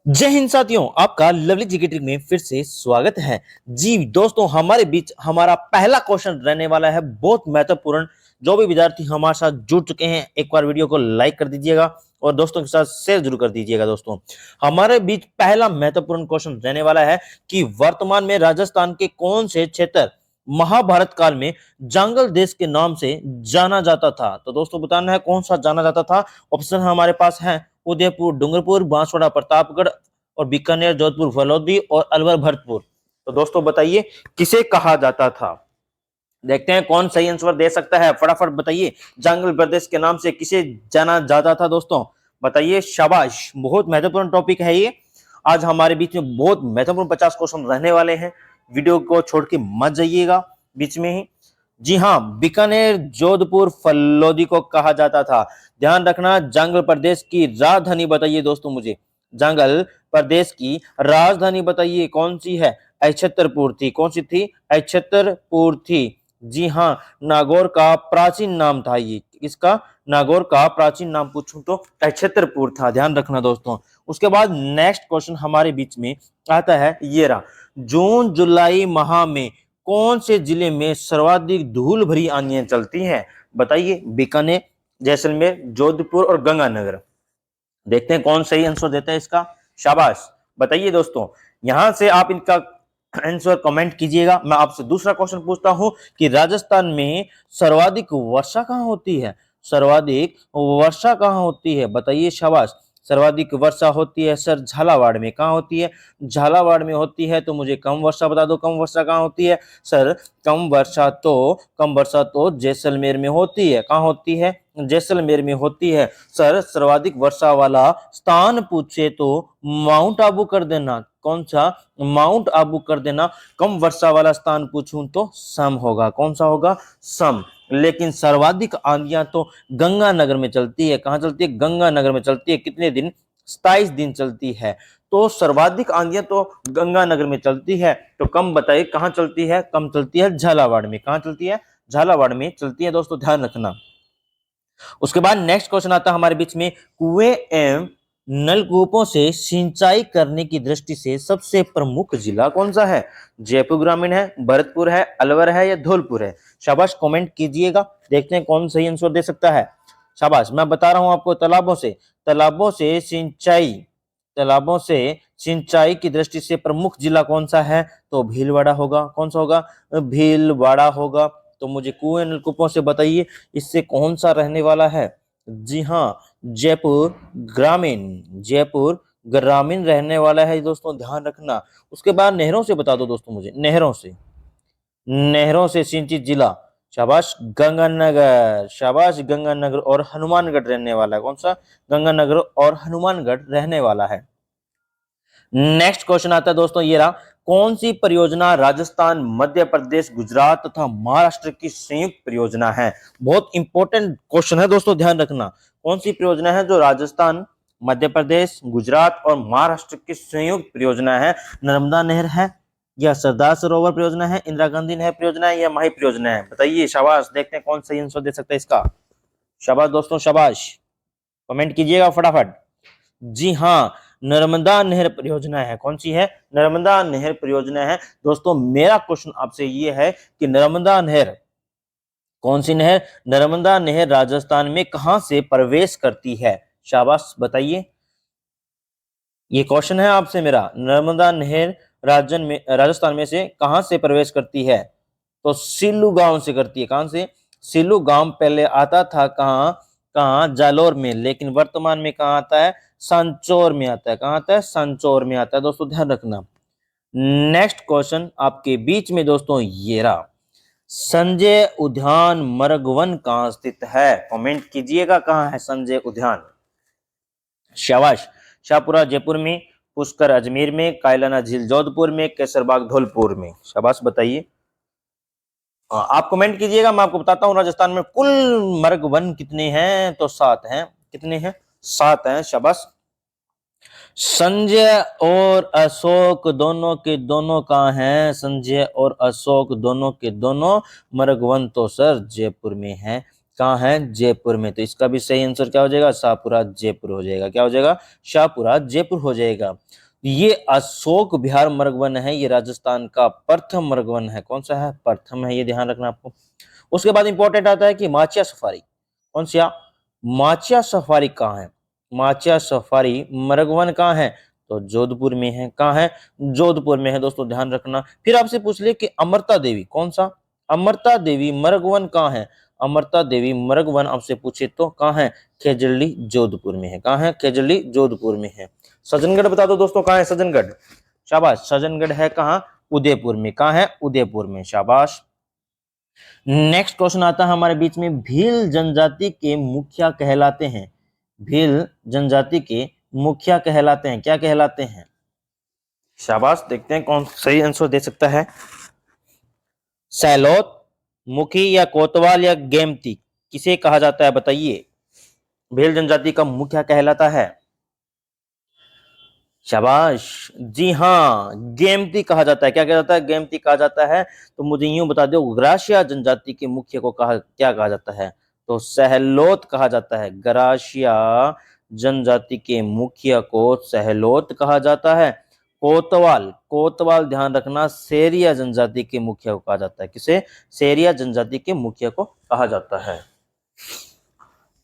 जय हिंद साथियों, आपका लवली जीके ट्रिक में फिर से स्वागत है। जी दोस्तों, हमारे बीच हमारा पहला क्वेश्चन रहने वाला है, बहुत महत्वपूर्ण। जो भी विद्यार्थी हमारे साथ जुड़ चुके हैं, एक बार वीडियो को लाइक कर दीजिएगा और दोस्तों के साथ शेयर जरूर कर दीजिएगा। दोस्तों, हमारे बीच पहला महत्वपूर्ण क्वेश्चन रहने वाला है कि वर्तमान में राजस्थान के कौन से क्षेत्र महाभारत काल में जंगल देश के नाम से जाना जाता था। तो दोस्तों, बताना है कौन सा जाना जाता था। ऑप्शन हमारे पास है उदयपुर, डूंगरपुर, बांसवाड़ा, प्रतापगढ़ और बीकानेर, जोधपुर, फलोदी और अलवर, भरतपुर। तो दोस्तों बताइए, किसे कहा जाता था। देखते हैं कौन सही आंसर दे सकता है। फटाफट बताइए, जंगल प्रदेश के नाम से किसे जाना जाता था। दोस्तों बताइए, शाबाश, बहुत महत्वपूर्ण टॉपिक है ये। आज हमारे बीच में बहुत महत्वपूर्ण 50 क्वेश्चन रहने वाले हैं। वीडियो को छोड़ के मत जाइएगा बीच में ही। जी हाँ, बीकानेर, जोधपुर, फलोदी को कहा जाता था। ध्यान रखना, जंगल प्रदेश की राजधानी बताइए दोस्तों मुझे। जंगल प्रदेश की राजधानी बताइए कौन सी है। अक्षत्रपुर थी। कौन सी थी? अक्षत्रपुर थी। जी हाँ, नागौर का प्राचीन नाम था ये। इसका नागौर का प्राचीन नाम पूछूं तो अक्षत्रपुर था। ध्यान रखना दोस्तों। उसके बाद नेक्स्ट क्वेश्चन हमारे बीच में आता है, ये रहा। जून जुलाई माह में कौन से जिले में सर्वाधिक धूल भरी आंधियां चलती हैं? बताइए। बीकानेर, जैसलमेर, जोधपुर और गंगानगर। देखते हैं कौन सही आंसर देता है इसका। शाबाश, बताइए दोस्तों। यहां से आप इनका आंसर कमेंट कीजिएगा। मैं आपसे दूसरा क्वेश्चन पूछता हूं कि राजस्थान में सर्वाधिक वर्षा कहां होती है। सर्वाधिक वर्षा कहां होती है बताइए। शाबाश, सर्वाधिक वर्षा होती है सर झालावाड़ में। कहां होती है? झालावाड़ में होती है। तो मुझे कम वर्षा बता दो, कम वर्षा कहां होती है सर? कम वर्षा तो जैसलमेर में होती है। कहां होती है? जैसलमेर में होती है। सर, सर्वाधिक वर्षा वाला स्थान पूछे तो माउंट आबू कर देना। कौन सा? माउंट आबू कर देना। कम वर्षा वाला स्थान पूछूं तो सम होगा। कौन सा होगा? सम। लेकिन सर्वाधिक आंधियां तो गंगानगर में चलती है। कहां चलती है? गंगानगर में चलती है। कितने दिन? 27 दिन चलती है। तो सर्वाधिक आंधियां तो गंगानगर में चलती है। तो कम बताइए कहां चलती है? कम चलती है झालावाड़ में। कहां चलती है? झालावाड़ में चलती है। दोस्तों ध्यान रखना। उसके बाद नेक्स्ट क्वेश्चन आता है हमारे बीच में, कुएं एवं नलकूपों से सिंचाई करने की दृष्टि से सबसे प्रमुख जिला कौन सा है? जयपुर ग्रामीण है, भरतपुर है, अलवर है या धौलपुर है? शाबाश, कमेंट कीजिएगा। देखते हैं कौन सही आंसर दे सकता है। शाबाश, मैं बता रहा हूं आपको। तालाबों से सिंचाई की दृष्टि से प्रमुख जिला कौन सा है? तो भीलवाड़ा होगा। कौन सा होगा? भीलवाड़ा होगा। तो मुझे कुएं नलकूपों से बताइए, इससे कौन सा रहने वाला है? जी हाँ, जयपुर ग्रामीण। जयपुर ग्रामीण रहने वाला है दोस्तों, ध्यान रखना। उसके बाद नहरों से बता दो दोस्तों मुझे। नहरों से सिंचित जिला। शाबाश, गंगानगर। शाबाश, गंगानगर और हनुमानगढ़ रहने वाला है। कौन सा? गंगानगर और हनुमानगढ़ रहने वाला है। नेक्स्ट क्वेश्चन आता है दोस्तों, ये रहा। कौन सी परियोजना राजस्थान, मध्य प्रदेश, गुजरात तथा महाराष्ट्र की संयुक्त परियोजना है? बहुत इंपॉर्टेंट क्वेश्चन है दोस्तों, ध्यान रखना। कौन सी परियोजना है जो राजस्थान, मध्य प्रदेश, गुजरात और महाराष्ट्र की संयुक्त परियोजना है? नर्मदा नहर है या सरदार सरोवर परियोजना है, इंदिरा गांधी नहर परियोजना है या माही परियोजना है? बताइए। शाबाश, देखते हैं कौन सही आंसर दे सकता है इसका। शाबाश दोस्तों, शाबाश, कमेंट कीजिएगा फटाफट। जी हाँ, नर्मदा नहर परियोजना है। कौन सी है? नर्मदा नहर परियोजना है। दोस्तों मेरा क्वेश्चन आपसे ये है कि नर्मदा नहर, कौन सी नहर? नर्मदा नहर राजस्थान में कहां से प्रवेश करती है? शाबाश, बताइए। ये क्वेश्चन है आपसे मेरा। नर्मदा नहर राजस्थान में से कहां से प्रवेश करती है? तो सिल्लू गांव से करती है। कहां से? सिल्लू गांव पहले आता था कहां? कहां? जालोर में। लेकिन वर्तमान में कहां आता है? सांचौर में आता है। कहां आता है? सांचौर में आता है। दोस्तों ध्यान रखना। नेक्स्ट क्वेश्चन आपके बीच में दोस्तों ये रहा। संजय उद्यान मरगवन कहां स्थित है? कमेंट कीजिएगा, कहां है संजय उद्यान? शाबाश, शाहपुरा जयपुर में, पुष्कर अजमेर में, कायलाना झील जोधपुर में, केसरबाग धौलपुर में। शाबाश, बताइए। आप कमेंट कीजिएगा, मैं आपको बताता हूं राजस्थान में कुल मर्ग वन कितने हैं। तो 7 हैं। कितने हैं? 7 हैं। शाबाश। संजय और अशोक दोनों के दोनों कहाँ हैं? संजय और अशोक दोनों के दोनों मर्ग वन तो सर जयपुर में है। कहाँ है? जयपुर में। तो इसका भी सही आंसर क्या हो जाएगा? शाहपुरा जयपुर हो जाएगा। क्या हो जाएगा? शाहपुरा जयपुर हो जाएगा। ये अशोक विहार मृग वन है, ये राजस्थान का प्रथम मृग वन है। कौन सा है? प्रथम है, ये ध्यान रखना आपको। उसके बाद इंपॉर्टेंट आता है कि माचिया सफारी। कौन सा? माचिया सफारी कहाँ है? माचिया सफारी मृग वन कहाँ है? तो जोधपुर में है। कहाँ है? जोधपुर में है दोस्तों, ध्यान रखना। फिर आपसे पूछ ले कि अमृता देवी कौन सा? अमृता देवी मृग वन कहाँ है? अमृता देवी मृग वन आपसे पूछे तो कहाँ है? खेजड़ली जोधपुर में है। कहाँ है? खेजड़ली जोधपुर में है। सज्जनगढ़ बता दो दोस्तों, कहाँ है सज्जनगढ़? शाबाश, सज्जनगढ़ है कहाँ? उदयपुर में। कहाँ है? उदयपुर में। शाबाश। नेक्स्ट क्वेश्चन आता है हमारे बीच में, भील जनजाति के मुखिया कहलाते हैं। भील जनजाति के मुखिया कहलाते हैं, क्या कहलाते हैं? शाबाश, देखते हैं कौन सही आंसर दे सकता है। सैलोत, मुखी या कोतवाल या गेमती, किसे कहा जाता है बताइए? भील जनजाति का मुखिया कहलाता है। शाबाश, जी हाँ, गेमती कहा जाता है। क्या कहा जाता है? गेमती कहा जाता है। तो मुझे यूं बता दो, ग्रासिया जनजाति के मुखिया को क्या कहा जाता है? तो सहलोत कहा जाता है। ग्रासिया जनजाति के मुखिया को सहलोत कहा जाता है। कोतवाल, कोतवाल ध्यान रखना, सेरिया जनजाति के मुखिया को कहा जाता है। किसे? सेरिया जनजाति के मुखिया को कहा जाता है।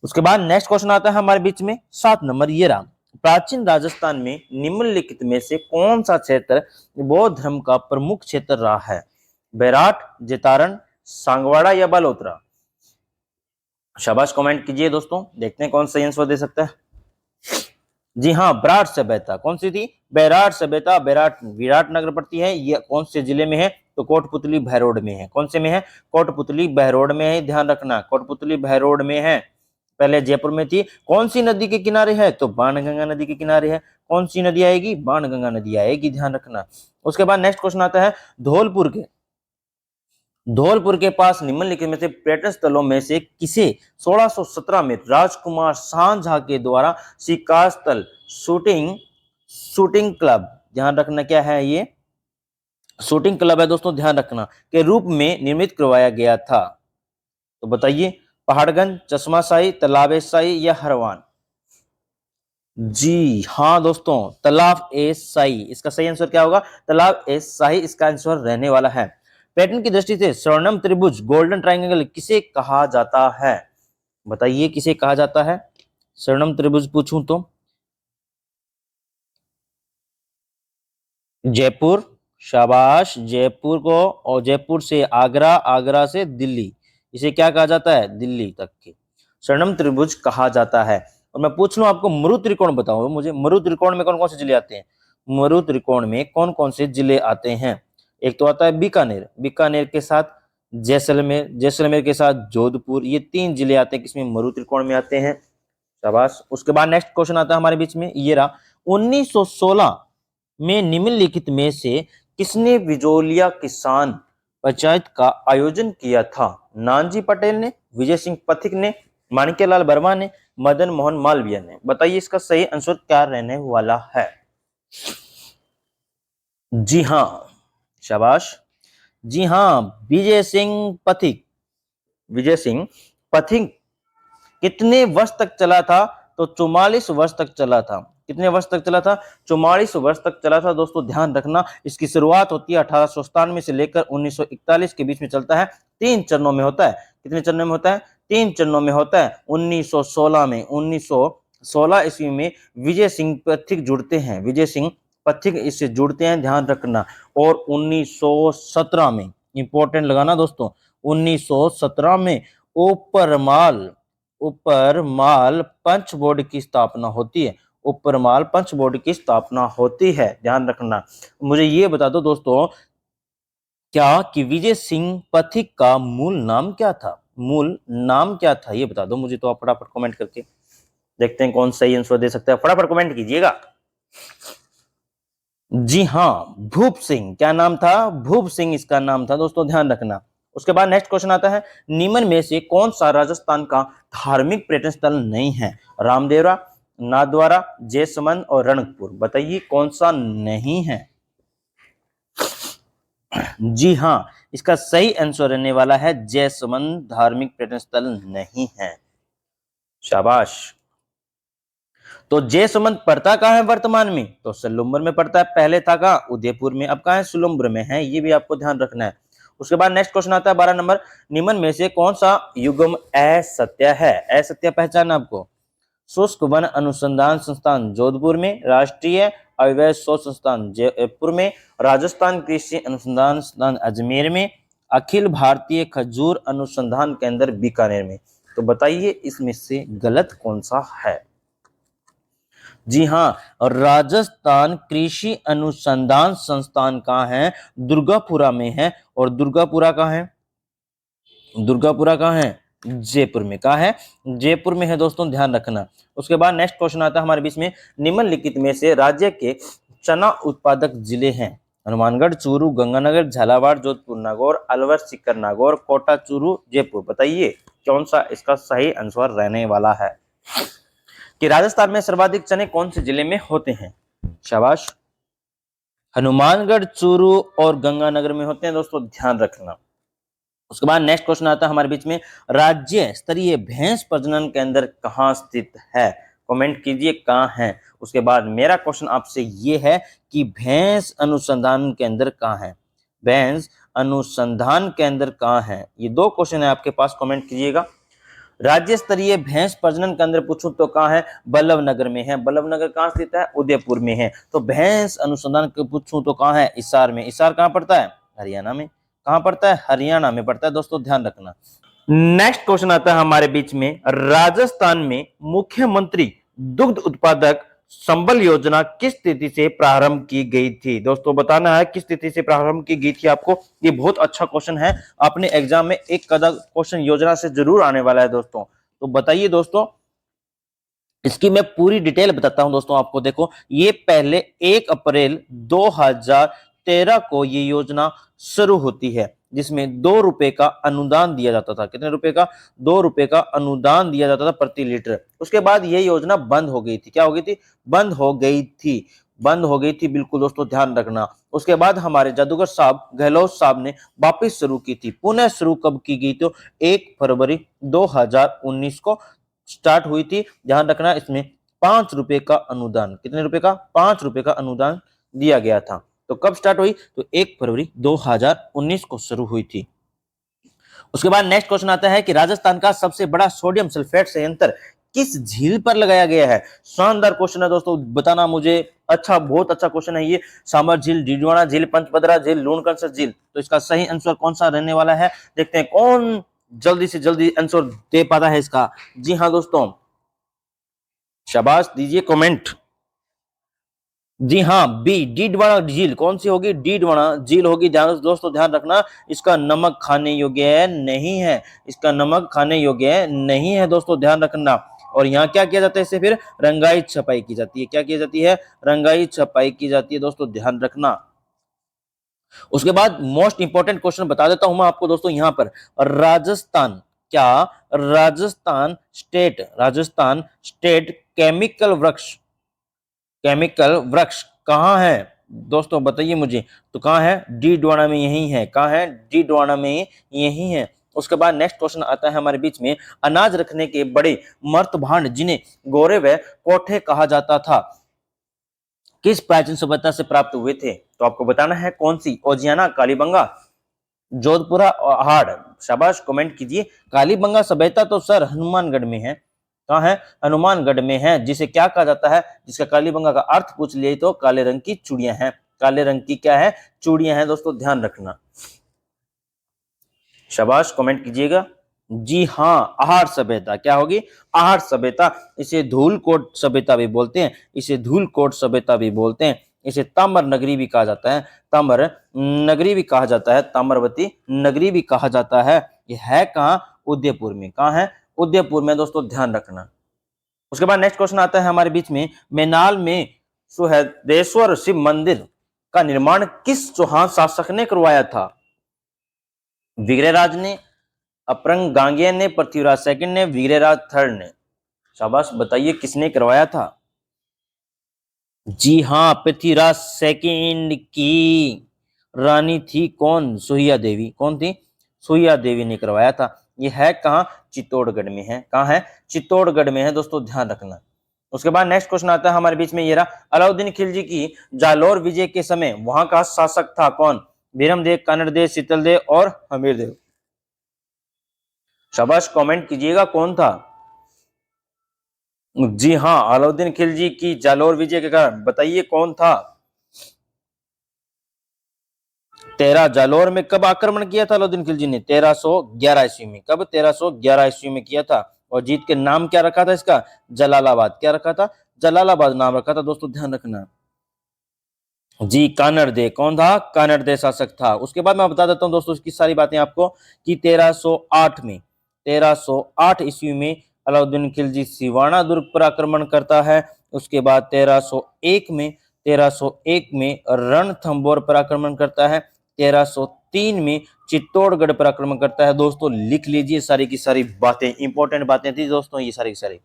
उसके बाद नेक्स्ट क्वेश्चन आता है हमारे बीच में, 7 नंबर ये रहा। प्राचीन राजस्थान में निम्नलिखित में से कौन सा क्षेत्र बौद्ध धर्म का प्रमुख क्षेत्र रहा है? बैराट, जेतारण, सांगवाड़ा या बालोतरा? शाबाश, कमेंट कीजिए दोस्तों, देखते हैं कौन सही आंसर दे सकता है। जी हाँ, बैराट सभ्यता। कौन सी थी? बैराट सभ्यता। बैराट विराट नगर पड़ती है। ये कौन से जिले में है? तो कोटपुतली बहरोड में है। कौन से में है? कोटपुतली बहरोड में है, ध्यान रखना, कोटपुतली बहरोड में है। पहले जयपुर में थी। कौन सी नदी के किनारे है? तो बाणगंगा नदी के किनारे है। कौन सी नदी आएगी? बाणगंगा नदी आएगी, ध्यान रखना। उसके बाद नेक्स्ट क्वेश्चन आता है, धौलपुर के पास निम्नलिखित में से पर्यटन स्थलों में से किसे 1617 में राजकुमार शाहजहां के द्वारा शिकार स्थल शूटिंग क्लब, ध्यान रखना क्या है ये? शूटिंग क्लब है दोस्तों, ध्यान रखना, के रूप में निर्मित करवाया गया था? तो बताइए, पहाड़गंज, चश्माशाही, तालाब-ए-शाही या हरवान? जी हाँ दोस्तों, तालाब-ए-शाही। इसका सही आंसर क्या होगा? तालाब-ए-शाही इसका आंसर रहने वाला है। पैटर्न की दृष्टि से स्वर्णम त्रिभुज, गोल्डन ट्रायंगल किसे कहा जाता है? बताइए, किसे कहा जाता है? स्वर्णम त्रिभुज पूछूं तो जयपुर, शाबाश, जयपुर को, और जयपुर से आगरा, आगरा से दिल्ली, इसे क्या कहा जाता है? दिल्ली तक के स्वर्णम त्रिभुज कहा जाता है। और मैं पूछ लूं आपको, मरु त्रिकोण बताओ मुझे, मरु त्रिकोण में कौन कौन से जिले आते हैं? मरु त्रिकोण में कौन कौन से जिले आते हैं? एक तो आता है बीकानेर, बीकानेर के साथ जैसलमेर, जैसलमेर के साथ जोधपुर, ये 3 जिले आते हैं किसमें? मरु त्रिकोण में आते हैं। शाबाश। उसके बाद नेक्स्ट क्वेश्चन आता है हमारे बीच में, ये रहा, 1916 में निम्नलिखित में से किसने बिजोलिया किसान पंचायत का आयोजन किया था? नानजी पटेल ने, विजय सिंह पथिक ने, माणिक्यलाल वर्मा ने, मदन मोहन मालवीय ने? बताइए, इसका सही आंसर क्या रहने वाला है? जी हाँ, शाबाश, जी हाँ, विजय सिंह पथिक। विजय सिंह पथिक कितने वर्ष तक चला था? तो 44 वर्ष तक चला था। कितने वर्ष तक चला था? 44 वर्ष तक चला था दोस्तों, ध्यान रखना। इसकी शुरुआत होती है 1897 से लेकर 1941 के बीच में चलता है। 3 चरणों में होता है। कितने चरणों में होता है? 3 चरणों में होता है। 1916 में, 1916 ईस्वी में विजय सिंह पथिक जुड़ते हैं, विजय सिंह पथिक इससे जुड़ते हैं, ध्यान रखना। और 1917 में, इंपॉर्टेंट लगाना दोस्तों, 1917 में ऊपरमाल पंच बोर्ड की स्थापना होती है। ऊपरमाल पंच बोर्ड की स्थापना होती है, ध्यान रखना। मुझे ये बता दो दोस्तों, क्या कि विजय सिंह पथिक का मूल नाम क्या था? मूल नाम क्या था ये बता दो मुझे, तो आप फटाफट कमेंट करके देखते हैं कौन सही आंसर दे सकता है। फटाफट कमेंट कीजिएगा। जी हाँ, भूप सिंह। क्या नाम था? भूप सिंह इसका नाम था दोस्तों, ध्यान रखना। उसके बाद नेक्स्ट क्वेश्चन आता है, निम्न में से कौन सा राजस्थान का धार्मिक पर्यटन स्थल नहीं है? रामदेवरा, नाथद्वारा, जैसमंद और रणकपुर? बताइए, कौन सा नहीं है? जी हाँ, इसका सही आंसर रहने वाला है जयसमंद धार्मिक पर्यटन स्थल नहीं है। शाबाश। तो जयसमंद पड़ता कहाँ है वर्तमान में? तो सलुम्बर में पड़ता है। पहले था कहाँ? उदयपुर में। अब कहाँ है? सुलुम्बर में है। ये भी आपको ध्यान रखना है। उसके बाद नेक्स्ट क्वेश्चन आता है 12 नंबर, निम्न में से कौन सा युग्म असत्य है? असत्य पहचान आपको। शुष्क वन अनुसंधान संस्थान जोधपुर में, राष्ट्रीय अवैध शोध संस्थान जयपुर में, राजस्थान कृषि अनुसंधान संस्थान अजमेर में, अखिल भारतीय खजूर अनुसंधान केंद्र बीकानेर में। तो बताइए इसमें से गलत कौन सा है? जी हाँ, राजस्थान कृषि अनुसंधान संस्थान कहाँ है? दुर्गापुरा में है। और दुर्गापुरा कहाँ है? दुर्गापुरा कहाँ है? जयपुर में। कहाँ है? जयपुर में है दोस्तों, ध्यान रखना। उसके बाद नेक्स्ट क्वेश्चन आता है हमारे बीच में, निम्नलिखित में से राज्य के चना उत्पादक जिले हैं? हनुमानगढ़, चूरू, गंगानगर, झालावाड़, जोधपुर, नागौर, अलवर, सीकर, नागौर, कोटा, चूरू, जयपुर। बताइए कौन सा इसका सही आंसर रहने वाला है कि राजस्थान में सर्वाधिक चने कौन से जिले में होते हैं? शाबाश। हनुमानगढ़, चूरू और गंगानगर में होते हैं दोस्तों, ध्यान रखना। उसके बाद नेक्स्ट क्वेश्चन आता है हमारे बीच में, राज्य स्तरीय भैंस प्रजनन केंद्र कहाँ स्थित है? कमेंट कीजिए कहाँ है। उसके बाद मेरा क्वेश्चन आपसे ये है कि भैंस अनुसंधान केंद्र कहाँ है? भैंस अनुसंधान केंद्र कहाँ है? ये दो क्वेश्चन है आपके पास, कमेंट कीजिएगा। राज्य स्तरीय भैंस प्रजनन केंद्र पूछूं तो कहाँ है? बल्लभनगर में है। बल्लभनगर कहाँ स्थित है? उदयपुर में है। तो भैंस अनुसंधान पूछूं तो कहाँ है? हिसार में। हिसार कहाँ पड़ता है? हरियाणा में। कहाँ पड़ता है? हरियाणा में पड़ता है दोस्तों, ध्यान रखना। नेक्स्ट क्वेश्चन आता है हमारे बीच में, राजस्थान में मुख्यमंत्री दुग्ध उत्पादक संबल योजना किस तिथि से प्रारंभ की गई थी? दोस्तों बताना है किस तिथि से प्रारंभ की गई थी आपको। ये बहुत अच्छा क्वेश्चन है, अपने एग्जाम में एक कदम क्वेश्चन योजना से जरूर आने वाला है दोस्तों। तो बताइए दोस्तों, इसकी मैं पूरी डिटेल बताता हूं दोस्तों आपको। देखो, ये पहले 1 अप्रैल 2013 को ये योजना शुरू होती है, जिसमें 2 रुपए का अनुदान दिया जाता था। कितने रुपए का? 2 रुपए का अनुदान दिया जाता था प्रति लीटर। उसके बाद ये योजना बंद हो गई थी। क्या हो गई थी? बंद हो गई थी। बंद हो गई थी, बिल्कुल दोस्तों, ध्यान रखना। उसके बाद हमारे जादूगर साहब गहलोत साहब ने वापस शुरू की थी। पुनः शुरू कब की गई? तो 1 फरवरी 2019 को स्टार्ट हुई थी। ध्यान रखना, इसमें 5 रुपए का अनुदान, कितने रुपए का? 5 रुपए का अनुदान दिया गया था। तो कब स्टार्ट हुई? तो 1 फरवरी 2019 को शुरू हुई थी। उसके बाद नेक्स्ट क्वेश्चन आता है कि राजस्थान का सबसे बड़ा सोडियम सल्फेट संयंत्र किस झील पर लगाया गया है? शानदार क्वेश्चन है दोस्तों, बताना मुझे। अच्छा, बहुत अच्छा क्वेश्चन है ये। सामर झील, डीडवाना झील, पंचपदरा झील, लूणकरसर झील। तो इसका सही आंसर कौन सा रहने वाला है? देखते हैं कौन जल्दी से जल्दी आंसर दे पाता है इसका। जी हाँ दोस्तों, शाबाश, दीजिए कमेंट। जी हाँ, बी, डीडवाना झील। कौन सी होगी? डीडवाना झील होगी। दोस्तों ध्यान रखना, इसका नमक खाने योग्य नहीं है। इसका नमक खाने योग्य नहीं है दोस्तों, ध्यान रखना। और यहाँ क्या किया जाता है? इससे फिर रंगाई छपाई की जाती है। क्या की जाती है? रंगाई छपाई की जाती है दोस्तों, ध्यान रखना। उसके बाद मोस्ट इंपॉर्टेंट क्वेश्चन बता देता हूं मैं आपको दोस्तों। यहां पर राजस्थान, क्या राजस्थान स्टेट केमिकल वृक्ष कहाँ है दोस्तों? बताइए मुझे। तो कहाँ है? डीडवाना में यही है। कहाँ है? डीडवाना में यही है। उसके बाद नेक्स्ट क्वेश्चन आता है हमारे बीच में, अनाज रखने के बड़े मर्त भांड जिन्हें गोरे व कोठे कहा जाता था, किस प्राचीन सभ्यता से प्राप्त हुए थे? तो आपको बताना है कौन सी? ओजियाना, कालीबंगा, जोधपुरा और हाड़। शाबाश, कमेंट कीजिए। कालीबंगा सभ्यता तो सर हनुमानगढ़ में है। कहाँ है? हनुमानगढ़ में है। जिसे क्या कहा जाता है? जिसका कालीबंगा का अर्थ पूछ लिए तो काले रंग की चूड़ियां हैं। काले रंग की क्या है? चूड़ियां हैं दोस्तों, ध्यान रखना। शाबाश, कमेंट कीजिएगा। जी हाँ, आहार सभ्यता। क्या होगी? आहार सभ्यता। इसे धूलकोट सभ्यता भी बोलते हैं। इसे धूलकोट सभ्यता भी बोलते हैं। इसे ताम्र नगरी भी कहा जाता है। ताम्र नगरी भी कहा जाता है। ताम्रवती नगरी भी कहा जाता है। ये है कहाँ? उदयपुर में। कहाँ है? उदयपुर में दोस्तों, ध्यान रखना। उसके बाद नेक्स्ट क्वेश्चन आता है हमारे बीच में, मैनाल में सुहृदेश्वर शिव मंदिर का निर्माण किस चौहान शासक ने करवाया था? विग्रहराज ने, अपरंग गांगेय ने, पृथ्वीराज सेकंड ने, विग्रहराज थर्ड ने। शाबाश, बताइए किसने करवाया था? जी हाँ, पृथ्वीराज सेकंड की। रानी थी कौन? सुहिया देवी। कौन थी? सुहिया देवी ने करवाया था। ये है कहाँ? चित्तौड़गढ़ में है। कहाँ है? चित्तौड़गढ़ में है दोस्तों, ध्यान रखना। उसके बाद नेक्स्ट क्वेश्चन आता है हमारे बीच में, ये रहा। अलाउद्दीन खिलजी की जालोर विजय के समय वहां का शासक था कौन? बीरमदेव, कानड़देव, शीतलदेव और हमीरदेव। शाबाश, कमेंट कीजिएगा कौन था? जी हाँ, अलाउद्दीन खिलजी की जालोर विजय के कारण बताइए कौन था? 13 जालोर में कब आक्रमण किया था अलाउद्दीन खिलजी ने? 1311 ईस्वी में। कब? 1311 ईस्वी में किया था। और जीत के नाम क्या रखा था इसका? जलालाबाद। क्या रखा था? जलालाबाद नाम रखा था दोस्तों, ध्यान रखना। जी, कानड़देव। कौन था? कानड़देव शासक था। उसके बाद मैं बता देता हूं दोस्तों इसकी सारी बातें आपको कि 1308 ईस्वी में अलाउद्दीन खिलजी सिवाना दुर्ग पर आक्रमण करता है। उसके बाद 1301 में रणथंभौर पर आक्रमण करता है। 1303 में चित्तौड़गढ़ पर आक्रमण करता है। दोस्तों लिख लीजिए, सारी की सारी बातें, इंपॉर्टेंट बातें थी दोस्तों ये सारी की सारी।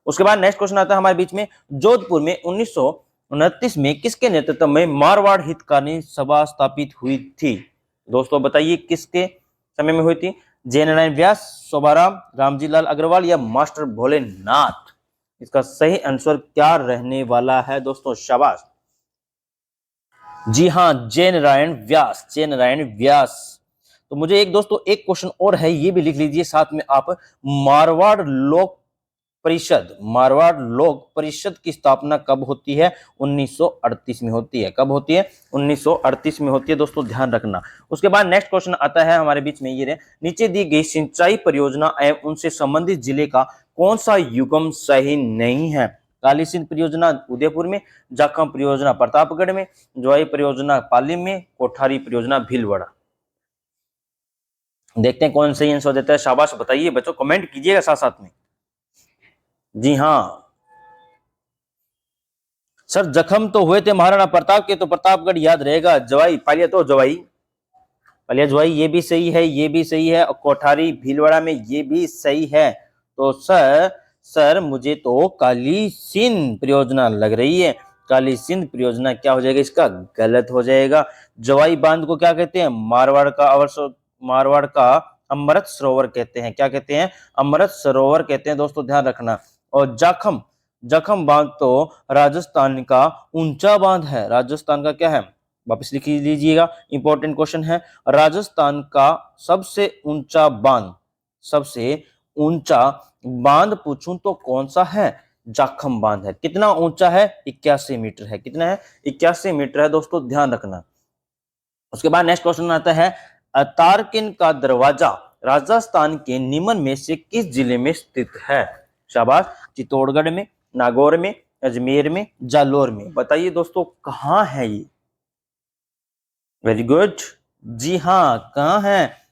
उसके बाद नेक्स्ट क्वेश्चन आता है हमारे बीच में, जोधपुर में 1929 में किसके नेतृत्व में मारवाड़ हितकानी सभा स्थापित हुई थी? दोस्तों बताइए किसके समय में हुई थी? जयनारायण व्यास, शोभाराम, रामजी लाल अग्रवाल या मास्टर भोलेनाथ? इसका सही आंसर क्या रहने वाला है दोस्तों? शाबाश। जी हाँ, जयनारायण व्यास। जयनारायण व्यास। तो मुझे एक दोस्तों एक क्वेश्चन और है, ये भी लिख लीजिए साथ में आप। मारवाड़ लोक परिषद की स्थापना कब होती है? 1938 में होती है। कब होती है? 1938 में होती है दोस्तों, ध्यान रखना। उसके बाद नेक्स्ट क्वेश्चन आता है हमारे बीच में, ये रहे। नीचे दी गई सिंचाई परियोजना एवं उनसे संबंधित जिले का कौन सा युग्म सही नहीं है? काली सिंध परियोजना उदयपुर में, जाखम परियोजना प्रतापगढ़ में, ज्वाई परियोजना पाली में, कोठारी परियोजना भीलवाड़ा। देखते हैं कौन सही आंसर देता है। शाबाश, बताइए बच्चों, कमेंट कीजिएगा साथ साथ में। जी हाँ सर, जख्म तो हुए थे महाराणा प्रताप के, तो प्रतापगढ़ याद रहेगा। जवाई पालिया तो जवाई, पालिया जवाई, ये भी सही है, ये भी सही है। और कोठारी भीलवाड़ा में, ये भी सही है। तो सर मुझे तो काली सिंध परियोजना लग रही है। काली सिंध परियोजना क्या हो जाएगा इसका? गलत हो जाएगा। जवाई बांध को क्या कहते हैं? मारवाड़ का अमृत सरोवर कहते हैं। क्या कहते हैं? अमृत सरोवर कहते हैं दोस्तों, ध्यान रखना। और जखम बांध तो राजस्थान का ऊंचा बांध है। राजस्थान का क्या है? वापस लिख लीजिएगा, इंपॉर्टेंट क्वेश्चन है। राजस्थान का सबसे ऊंचा बांध पूछूं तो कौन सा है? जाखम बांध है। कितना ऊंचा है? 81 मीटर है। कितना है? 81 मीटर है दोस्तों, ध्यान रखना। उसके बाद नेक्स्ट क्वेश्चन आता है, तारकिन का दरवाजा राजस्थान के निम्न में से किस जिले में स्थित है? शाबाश, चित्तौड़गढ़ में, नागौर में, अजमेर में, जालोर में। बताइए दोस्तों कहां है ये? Very good. जी हाँ, कहां है?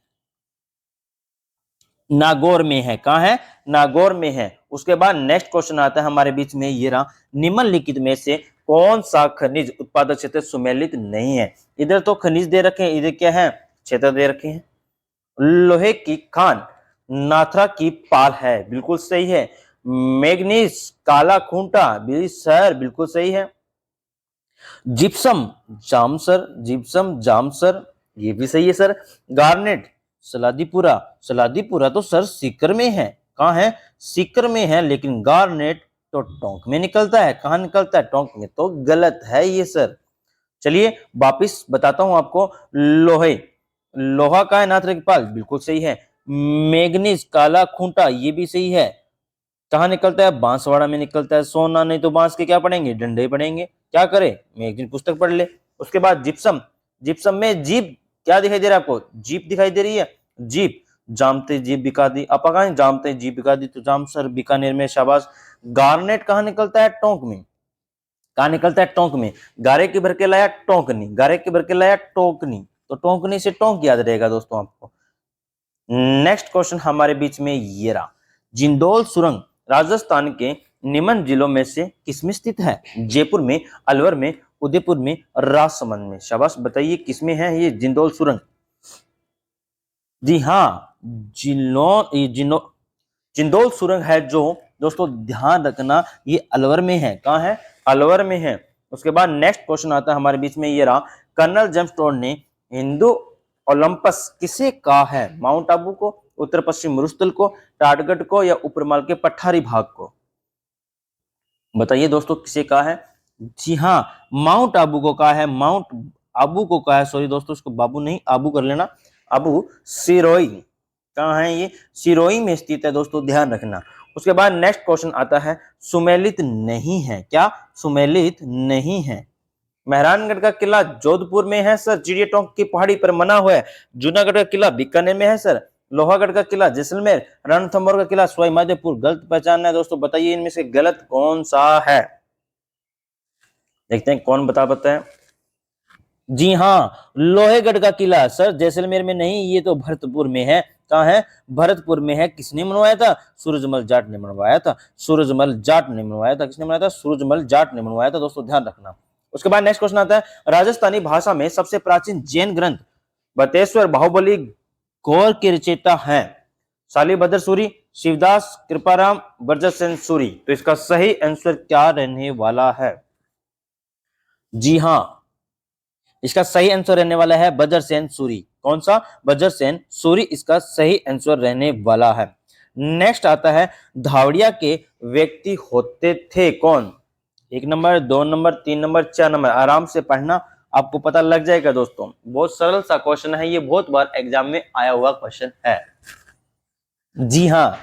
नागौर में है। कहां है? नागौर में है। उसके बाद नेक्स्ट क्वेश्चन आता है हमारे बीच में, ये रहा। निम्नलिखित में से कौन सा खनिज उत्पादक क्षेत्र सुमेलित नहीं है? इधर तो खनिज दे रखे हैं, इधर क्या है? क्षेत्र दे रखे हैं। लोहे की खान नाथरा की पाल है, बिल्कुल सही है। मैग्नीज काला खूंटा भी सर, बिल्कुल सही है। जिप्सम जामसर, ये भी सही है सर। गार्नेट सलादीपुरा तो सर सीकर में है। कहाँ है? सीकर में है। लेकिन गार्नेट तो टोंक में निकलता है। कहाँ निकलता है? टोंक में। तो गलत है ये सर। चलिए वापिस बताता हूं आपको। लोहा का है नाथरा की पाल, बिल्कुल सही है। मैग्नीज काला खूंटा, ये भी सही है। कहाँ निकलता है? बांसवाड़ा में निकलता है। सोना नहीं तो बांस के क्या पढ़ेंगे? डंडे पढ़ेंगे। क्या करे? मैं एक दिन पुस्तक पढ़ ले। उसके बाद जिप्सम में जीप क्या दिखाई दे रहा है आपको? जीप दिखाई दे रही है। जीप जामते जीप बिका दी। आप कहा जामते जीप बिका दी, तो जामसर बीकानेर में। शाबाश। गार्नेट कहाँ निकलता है? टोंक में। कहाँ निकलता है? टोंक में। गारे की भर के लाया टोंकनी, गारे की भर के लाया टोंकनी, तो टोंकनी से टोंक याद रहेगा दोस्तों आपको। नेक्स्ट क्वेश्चन हमारे बीच में ये रहा। जिंदौल सुरंग राजस्थान के निम्न जिलों में से किसमें स्थित है? जयपुर में, अलवर में, उदयपुर में, राजसमंद में। शाबाश, बताइए किसमें है ये जिंदौल सुरंग? जी हाँ, जिंदौल सुरंग है जो दोस्तों, ध्यान रखना, ये अलवर में है। कहाँ है? अलवर में है। उसके बाद नेक्स्ट क्वेश्चन आता है हमारे बीच में, ये रहा। कर्नल जेम्स टोड ने हिंदू ओलंपस किसे कहा है? माउंट आबू को, उत्तर पश्चिम रुस्तल को, टाटगढ़ को, या ऊपरमाल के पठारी भाग को? बताइए दोस्तों किसे कहा है? जी हाँ, माउंट आबू को कहा है। माउंट आबू को कहा है, सॉरी दोस्तों, इसको बाबू नहीं आबू कर लेना, आबू सिरोही। कहाँ है ये? सिरोही में स्थित है दोस्तों, ध्यान रखना। उसके बाद नेक्स्ट क्वेश्चन आता है, सुमेलित नहीं है। क्या सुमेलित नहीं है? मेहरानगढ़ का किला जोधपुर में है सर, चिड़िया टोंक की पहाड़ी पर बना हुआ है। जूनागढ़ का किला बीकानेर में है सर। लोहागढ़ का किला जैसलमेर। रणथंभौर का किला सवाई माधोपुर। गलत पहचानना है दोस्तों, बताइए इनमें से गलत कौन सा है? देखते हैं कौन बता पाता है। जी हाँ, लोहेगढ़ का किला सर, जैसलमेर में नहीं, ये तो भरतपुर में है। कहाँ है? भरतपुर में है। किसने बनवाया था? सूरजमल जाट ने बनवाया था। सूरजमल जाट ने बनवाया था। किसने बनवाया था? सूरजमल जाट ने बनवाया था दोस्तों, ध्यान रखना। उसके बाद नेक्स्ट क्वेश्चन आता है, राजस्थानी भाषा में सबसे प्राचीन जैन ग्रंथ बतेश्वर बाहुबली गौर के रचयिता हैं? शालिभद्र सूरी, शिवदास, कृपाराम, ब्रजसेन सूरी। तो इसका सही आंसर क्या रहने वाला है? जी हाँ, इसका सही आंसर रहने वाला है बज्रसेन सूरी। कौन सा? बज्रसेन सूरी इसका सही आंसर रहने वाला है। नेक्स्ट आता है, धावड़िया के व्यक्ति होते थे कौन? 1 नंबर, 2 नंबर, 3 नंबर, 4 नंबर। आराम से पढ़ना, आपको पता लग जाएगा दोस्तों। बहुत सरल सा क्वेश्चन है, ये बहुत बार एग्जाम में आया हुआ क्वेश्चन है। जी हाँ,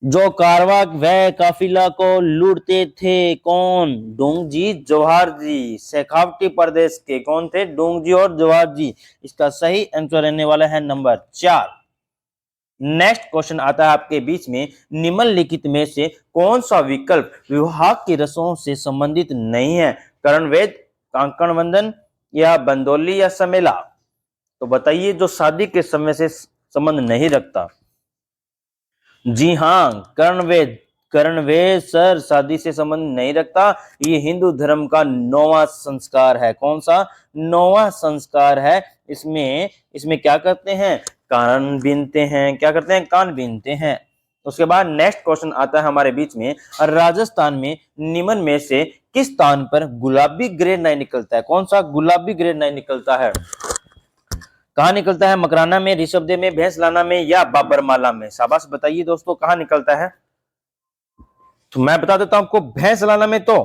जो कारवां व काफिला को लूटते थे कौन? डोंगजी, जवाहर जी। शेखावटी प्रदेश के कौन थे? डोंगजी और जवाहर जी। इसका सही आंसर रहने वाला है नंबर 4। नेक्स्ट क्वेश्चन आता है आपके बीच में, निम्नलिखित में से कौन सा विकल्प विवाह की रस्मों से संबंधित नहीं है? कर्णवेद, कांकण वंदन, या बंदोली, या समेला? तो बताइए जो शादी के समय से संबंध नहीं रखता। जी हाँ, कर्णवेद। कर्णवेद सर शादी से संबंध नहीं रखता। ये हिंदू धर्म का 9वां संस्कार है। कौन सा? 9वां संस्कार है। इसमें क्या करते हैं? कान बीनते हैं। क्या करते हैं? कान बीनते हैं। उसके बाद नेक्स्ट क्वेश्चन आता है हमारे बीच में, राजस्थान में निम्न में से किस स्थान पर गुलाबी ग्रेड 9 निकलता है? कौन सा गुलाबी ग्रेड 9 निकलता है? कहाँ निकलता है? मकराना में, ऋषभदेव में, भैंसलाना में, या बाबरमाला में? शाबाश, बताइए दोस्तों कहाँ निकलता है? तो मैं बता देता हूं आपको, भैंसलाना में तो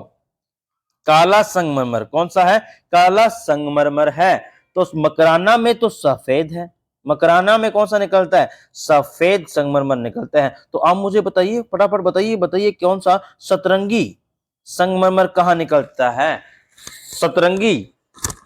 काला संगमरमर। कौन सा है? काला संगमरमर है। तो मकराना में तो सफेद है। मकराना में कौन सा निकलता है? सफेद संगमरमर निकलता है। तो आप मुझे बताइए, फटाफट बताइए, बताइए कौन सा सतरंगी संगमरमर कहाँ निकलता है? सतरंगी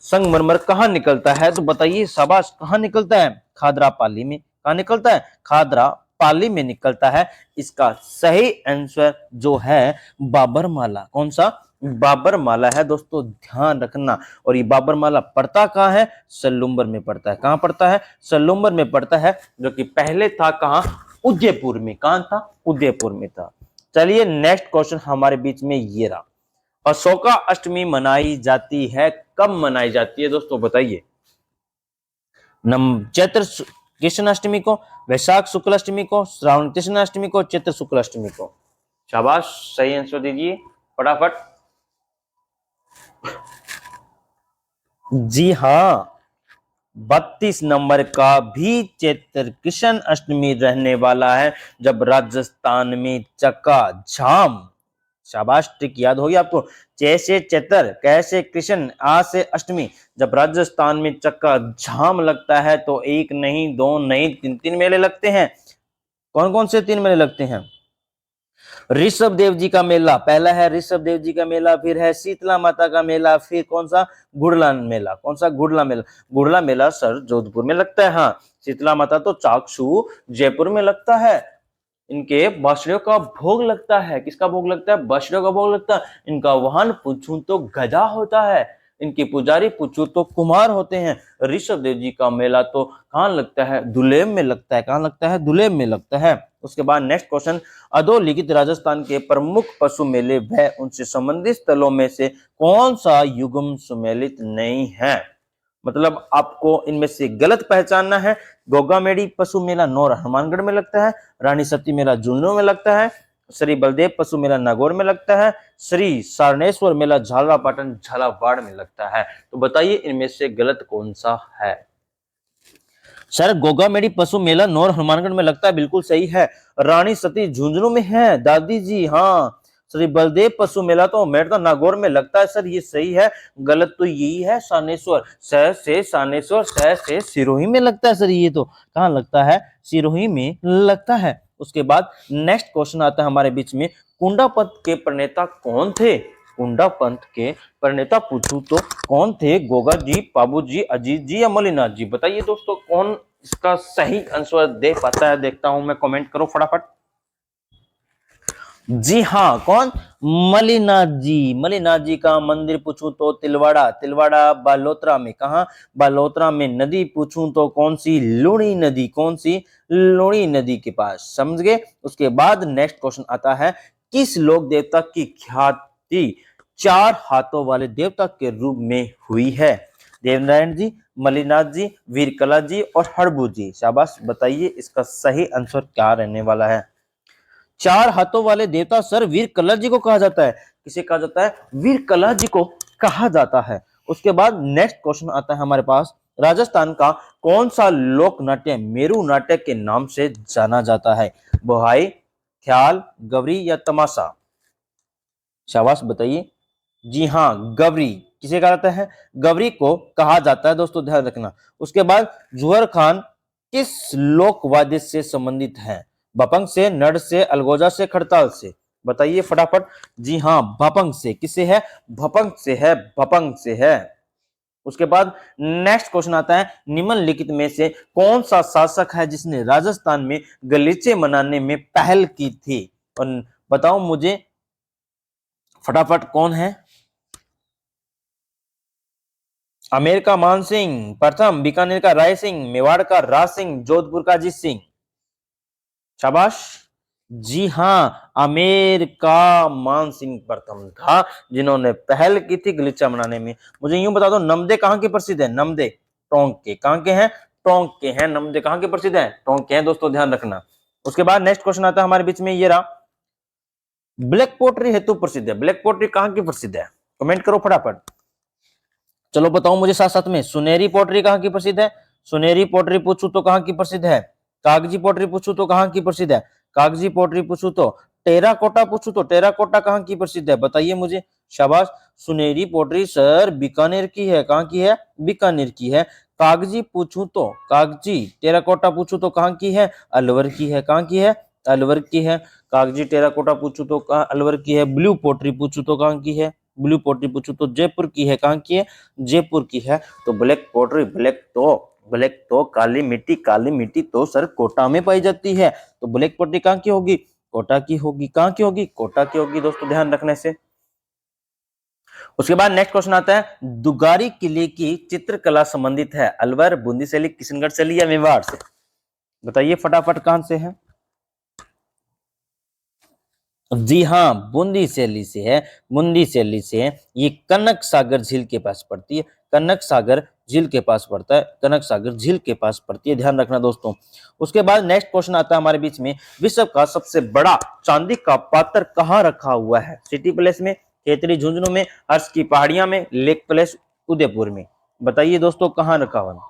संगमरमर कहाँ निकलता है? तो बताइए शाबाश, कहाँ निकलता है? खादरा पाली में। कहाँ निकलता है? खादरा पाली में निकलता है। इसका सही आंसर जो है बाबरमाला। कौन सा? बाबरमाला है दोस्तों, ध्यान रखना। और ये बाबरमाला पड़ता कहाँ है? सलूम्बर में पड़ता है। कहाँ पड़ता है? सलूम्बर में पड़ता है, जो कि पहले था कहाँ? उदयपुर में। कहाँ था? उदयपुर में था। चलिए नेक्स्ट क्वेश्चन हमारे बीच में ये रहा, अशोका अष्टमी मनाई जाती है, कब मनाई जाती है दोस्तों बताइए? चैत्र कृष्ण अष्टमी को, वैशाख शुक्ल अष्टमी को, श्रावण कृष्ण अष्टमी को, चैत्र शुक्ल अष्टमी को? शाबाश, सही आंसर दीजिए फटाफट। जी हाँ, 32 नंबर का भी चैत्र कृष्ण अष्टमी रहने वाला है, जब राजस्थान में चक्का जाम। शाबाश, ट्रिक याद होगी आपको। जैसे चैत्र, कैसे कृष्ण, आज से अष्टमी। जब राजस्थान में चक्का जाम लगता है तो एक नहीं, दो नहीं, 3 मेले लगते हैं। कौन कौन से 3 मेले लगते हैं? ऋषभ देव जी का मेला पहला है, ऋषभ देव जी का मेला, फिर है शीतला माता का मेला, फिर कौन सा? गुड़ला मेला। कौन सा? गुड़ला मेला। गुड़ला मेला सर जोधपुर में लगता है। हाँ, शीतला माता तो चाकसू जयपुर में लगता है। इनके बांसुरियों का भोग लगता है। किसका भोग लगता है? बांसुरियों का भोग लगता है। इनका वाहन पूछूं तो गधा होता है। इनके पुजारी पूछूं तो कुमार होते हैं। ऋषभ देव जी का मेला तो कहाँ लगता है? दुलेम में लगता है। कहाँ लगता है? दुलेम में लगता है। उसके बाद नेक्स्ट क्वेश्चन, अधोलिखित राजस्थान के प्रमुख पशु मेले व उनसे संबंधित स्थलों में से कौन सा युग्म सुमेलित नहीं है? मतलब आपको इनमें से गलत पहचानना है। गोगामेड़ी पशु मेला नौर हनुमानगढ़ में लगता है। रानी सती मेला झुंझुनू में लगता है। श्री बलदेव पशु मेला नागौर में लगता है, श्री सारनेश्वर मेला झालरापाटन झालावाड़ में लगता है। तो बताइए इनमें से गलत कौन सा है। सर गोगामेडी पशु मेला नौर हनुमानगढ़ में लगता है, बिल्कुल सही है। रानी सती झुंझुनू में है दादी जी, हाँ। श्री बलदेव पशु मेला तो मेरठ नागौर में लगता है सर, ये सही है। गलत तो यही है सानेश्वर, स से सानेश्वर, स से सिरोही में लगता है सर, ये तो कहाँ लगता है, सिरोही में लगता है। उसके बाद नेक्स्ट क्वेश्चन आता है हमारे बीच में, कुंडा पंथ के प्रणेता कौन थे। कुंडा पंथ के प्रणेता पूछूं तो कौन थे, गोगा जी, बाबू जी, अजीत जी या मलिनाथ जी। बताइए दोस्तों कौन इसका सही आंसर दे पाता है, देखता हूं मैं, कमेंट करो फटाफट। जी हाँ, कौन, मलिनाथ जी। मलिनाथ जी का मंदिर पूछूं तो तिलवाड़ा, तिलवाड़ा बालोतरा में, कहा, बालोतरा में। नदी पूछूं तो कौन सी, लुणी नदी, कौन सी, लुणी नदी के पास, समझ गए। उसके बाद नेक्स्ट क्वेश्चन आता है, किस लोक देवता की ख्याति 4 हाथों वाले देवता के रूप में हुई है। देवनारायण जी, मलिनाथ जी, वीरकला जी और हड़बू जी। शाबाश, बताइए इसका सही आंसर क्या रहने वाला है। 4 हाथों वाले देवता सर वीर कलर जी को कहा जाता है। किसे कहा जाता है, वीर कलर जी को कहा जाता है। उसके बाद नेक्स्ट क्वेश्चन आता है हमारे पास, राजस्थान का कौन सा लोक नाट्य मेरू नाट्य के नाम से जाना जाता है। बोहाई, ख्याल, गवरी या तमाशा। शाबाश, बताइए। जी हाँ, गवरी। किसे कहा जाता है, गवरी को कहा जाता है, दोस्तों ध्यान रखना। उसके बाद जुहर खान किस लोक वाद्य से संबंधित है। बपंग से, नड से, अलगोजा से, खड़ताल से। बताइए फटाफट। जी हाँ, भपंग से। किससे है, भपंग से है, भपंग से है। उसके बाद नेक्स्ट क्वेश्चन आता है, निम्नलिखित में से कौन सा शासक है जिसने राजस्थान में गलीचे मनाने में पहल की थी। और बताओ मुझे फटाफट कौन है। आमेर का मान सिंह प्रथम, बीकानेर का राय सिंह, मेवाड़ का राज सिंह, जोधपुर का अजीत सिंह। शाबाश। जी हाँ, आमेर का मान सिंह प्रथम था जिन्होंने पहल की थी गलीचा मनाने में। मुझे यूं बता दो, नमदे कहाँ के प्रसिद्ध है। नमदे टोंक के, कहाँ के हैं, टोंक के हैं। नमदे कहाँ के प्रसिद्ध है, टोंक के हैं, दोस्तों ध्यान रखना। उसके बाद नेक्स्ट क्वेश्चन आता है हमारे बीच में, ये रहा, ब्लैक पोट्री हेतु प्रसिद्ध है। ब्लैक पोट्री कहाँ की प्रसिद्ध है, कमेंट करो फटाफट। चलो बताओ मुझे साथ साथ में, सुनहरी पोट्री कहाँ की प्रसिद्ध है। सुनहरी पोट्री पूछू तो कहाँ की प्रसिद्ध है। कागजी पोट्री पूछू तो कहाँ की प्रसिद्ध है। कागजी पोट्री पूछू तो, टेराकोटा पूछू तो टेराकोटा कहाँ की प्रसिद्ध है, बताइए मुझे। शाबाश। सुनहरी पोट्री सर बीकानेर की है, कहाँ की है, बीकानेर की है। कागजी पूछू तो, कागजी टेराकोटा पूछू तो कहाँ की है, अलवर की है, कहाँ की है, अलवर की है। कागजी टेराकोटा पूछू तो कहाँ, अलवर की है। ब्लू पोट्री पूछू तो कहाँ की है, ब्लू पोट्री पूछू तो जयपुर की है, कहाँ की है, जयपुर की है। तो ब्लैक पोट्री, ब्लैक तो काली मिट्टी तो सर कोटा में पाई जाती है। तो ब्लैक पोट्री कहाँ की होगी, कोटा की होगी। कहाँ की होगी, कोटा की होगी, दोस्तों ध्यान रखने से। उसके बाद नेक्स्ट क्वेश्चन आता है, दुगारी किले की चित्रकला संबंधित है अलवर, बूंदी शैली, किशनगढ़ शैली या मेवाड़ से। बताइए फटाफट कहां से है। जी हाँ, बूंदी शैली से है, बूंदी शैली से है। ये कनक सागर झील के पास पड़ती है, कनक सागर झील के पास पड़ता है, कनक सागर झील के पास पड़ती है, ध्यान रखना दोस्तों। उसके बाद नेक्स्ट क्वेश्चन आता है हमारे बीच में, विश्व का सबसे बड़ा चांदी का पात्र कहाँ रखा हुआ है। सिटी पैलेस में, खेतरी झुंझुनू में, हर्ष की पहाड़ियां में, लेक पैलेस उदयपुर में। बताइए दोस्तों कहाँ रखा हुआ है।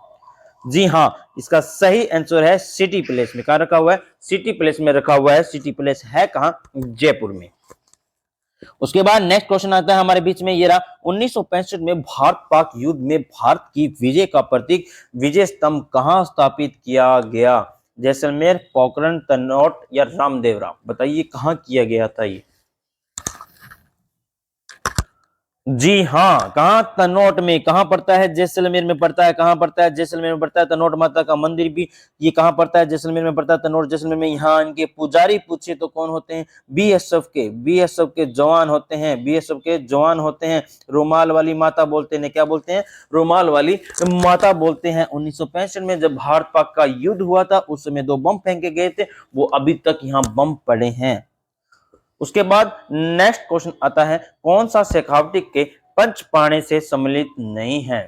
जी हाँ, इसका सही आंसर है सिटी पैलेस में। कहां रखा हुआ है, सिटी पैलेस में रखा हुआ है। सिटी पैलेस है कहां, जयपुर में। उसके बाद नेक्स्ट क्वेश्चन आता है हमारे बीच में, ये रहा, 1965 में भारत पाक युद्ध में भारत की विजय का प्रतीक विजय स्तंभ कहां स्थापित किया गया। जैसलमेर, पोखरण, तनोट या रामदेवरा। बताइए कहां किया गया था ये। जी हाँ, कहाँ, तनोट में। कहाँ पड़ता है, जैसलमेर में पड़ता है। कहाँ पड़ता है, जैसलमेर में पड़ता है। तनोट माता का मंदिर भी ये कहाँ पड़ता है, जैसलमेर में पड़ता है। तनोट जैसलमेर में। यहाँ इनके पुजारी पूछे तो कौन होते हैं, बीएसएफ के जवान होते हैं, बीएसएफ के जवान होते हैं। रुमाल वाली माता बोलते हैं, क्या बोलते हैं, रुमाल वाली माता बोलते हैं। 1965 में जब भारत पाक का युद्ध हुआ था, उस समय 2 बम फेंके गए थे, वो अभी तक यहाँ बम पड़े हैं। उसके बाद नेक्स्ट क्वेश्चन आता है, कौन सा शेखावटी के पंचपाणे से सम्मिलित नहीं है।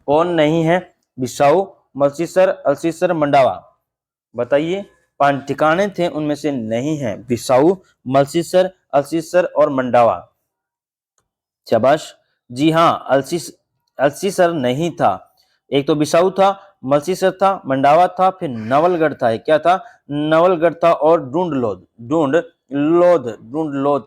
कौन नहीं है, बिसाऊ, मलसीसर, अलसीसर, मंडावा। बताइए। 5 ठिकाने थे उनमें से नहीं है बिसाऊ, मलसीसर, अल्सीसर और मंडावा। शाबाश। जी हाँ, अल्सीसर नहीं था। एक तो बिसाऊ था, मलसीसर था, मंडावा था, फिर नवलगढ़ था। ये क्या था? नवलगढ़ था और ढूंढलोद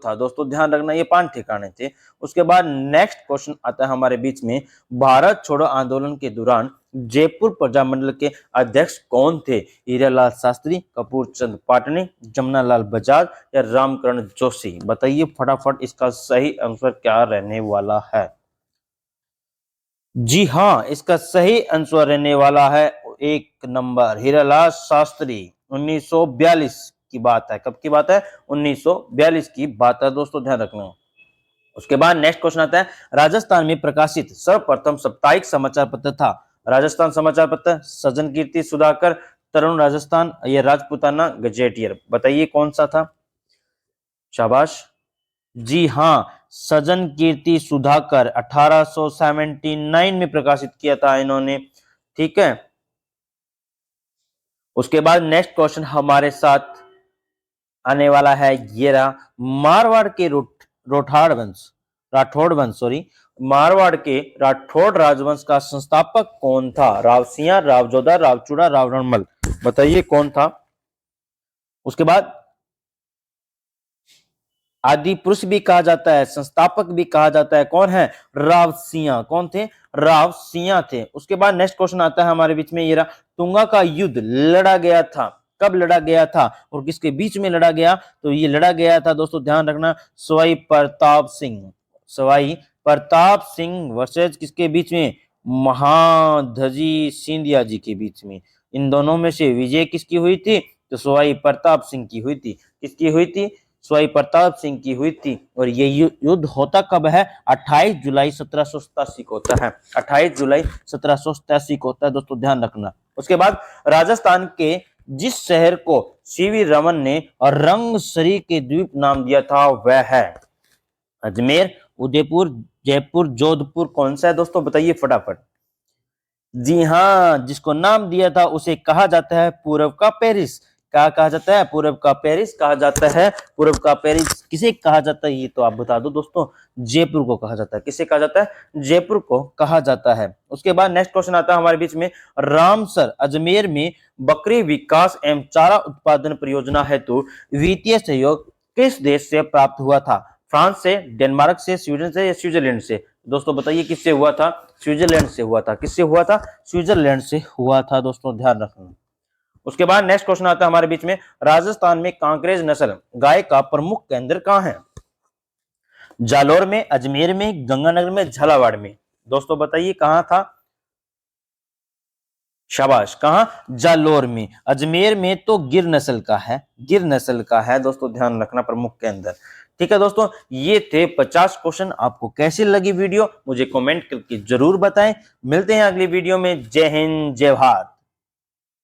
था। दोस्तों ध्यान रखना, ये 5 ठिकाने थे। उसके बाद नेक्स्ट क्वेश्चन आता है हमारे बीच में, भारत छोड़ो आंदोलन के दौरान जयपुर प्रजामंडल के अध्यक्ष कौन थे? हीरालाल शास्त्री, कपूर चंद पाटनी, जमनालाल बजाज या रामकरण जोशी? बताइए फटाफट इसका सही आंसर क्या रहने वाला है। जी हाँ, इसका सही आंसर रहने वाला है 1 नंबर हीरालाल शास्त्री। 1942 की बात है। कब की बात है? 1942 की बात है दोस्तों, ध्यान रखना। उसके बाद नेक्स्ट क्वेश्चन आता है, राजस्थान में प्रकाशित सर्वप्रथम साप्ताहिक समाचार पत्र था। राजस्थान समाचार पत्र, सजन कीर्ति, सुधाकर, तरुण राजस्थान, ये राजपूताना गजेटियर। बताइए कौन सा था? शाबाश। जी हाँ, सजन कीर्ति सुधाकर 1879 में प्रकाशित किया था इन्होंने। ठीक है। उसके बाद नेक्स्ट क्वेश्चन हमारे साथ आने वाला है, ये रहा, मारवाड़ के राठौड़ वंश मारवाड़ के राठौड़ राजवंश का संस्थापक कौन था? राव सिंह, राव जोधा, राव चूड़ा, राव रणमल। बताइए कौन था? उसके बाद आदि पुरुष भी कहा जाता है, संस्थापक भी कहा जाता है। कौन है? राव सिंह। कौन थे? राव सिंह थे। उसके बाद नेक्स्ट क्वेश्चन आता है हमारे बीच में, ये रहा, तुंगा का युद्ध लड़ा गया था, कब लड़ा गया था और किसके बीच में लड़ा गया? तो ये लड़ा गया था दोस्तों, ध्यान रखना, सवाई प्रताप सिंह वर्सेज किसके बीच में? महादजी सिंधिया जी के बीच में। इन दोनों में से विजय किसकी हुई थी? तो सवाई प्रताप सिंह की हुई थी। किसकी हुई थी? सवाई प्रताप सिंह की हुई थी। और ये युद्ध होता कब है? 28 जुलाई 1787 को होता है। 28 जुलाई 1787 को होता है दोस्तों, ध्यान रखना। उसके बाद राजस्थान के जिस शहर को सीवी रमन ने रंगसरी के द्वीप नाम दिया था वह है अजमेर, उदयपुर, जयपुर, जोधपुर। कौन सा है दोस्तों? बताइए फटाफट। जी हाँ, जिसको नाम दिया था उसे कहा जाता है पूर्व का पेरिस। क्या कहा जाता है? पूर्व का पेरिस कहा जाता है। पूर्व का पेरिस किसे कहा जाता है ये तो आप बता दो दोस्तों। जयपुर को कहा जाता है। किसे कहा जाता है? जयपुर को कहा जाता है। उसके बाद नेक्स्ट क्वेश्चन आता है हमारे बीच में, रामसर अजमेर में बकरी विकास एवं चारा उत्पादन परियोजना हेतु वित्तीय सहयोग किस देश से प्राप्त हुआ था? फ्रांस से, डेनमार्क से, स्वीडन से या स्विट्जरलैंड से? दोस्तों बताइए किससे हुआ था? स्विट्जरलैंड से हुआ था। किससे हुआ था? स्विट्जरलैंड से हुआ था दोस्तों, ध्यान रखना। उसके बाद नेक्स्ट क्वेश्चन आता है हमारे बीच में, राजस्थान में कांकरेज नस्ल गाय का प्रमुख केंद्र कहां है? जालोर में, अजमेर में, गंगानगर में, झालावाड़ में? दोस्तों बताइए कहां था? शाबाश। कहां? जालोर में। अजमेर में तो गिर नस्ल का है दोस्तों, ध्यान रखना, प्रमुख केंद्र। ठीक है दोस्तों, ये थे 50 क्वेश्चन। आपको कैसी लगी वीडियो मुझे कमेंट करके जरूर बताएं। मिलते हैं अगली वीडियो में। जय हिंद, जय भारत।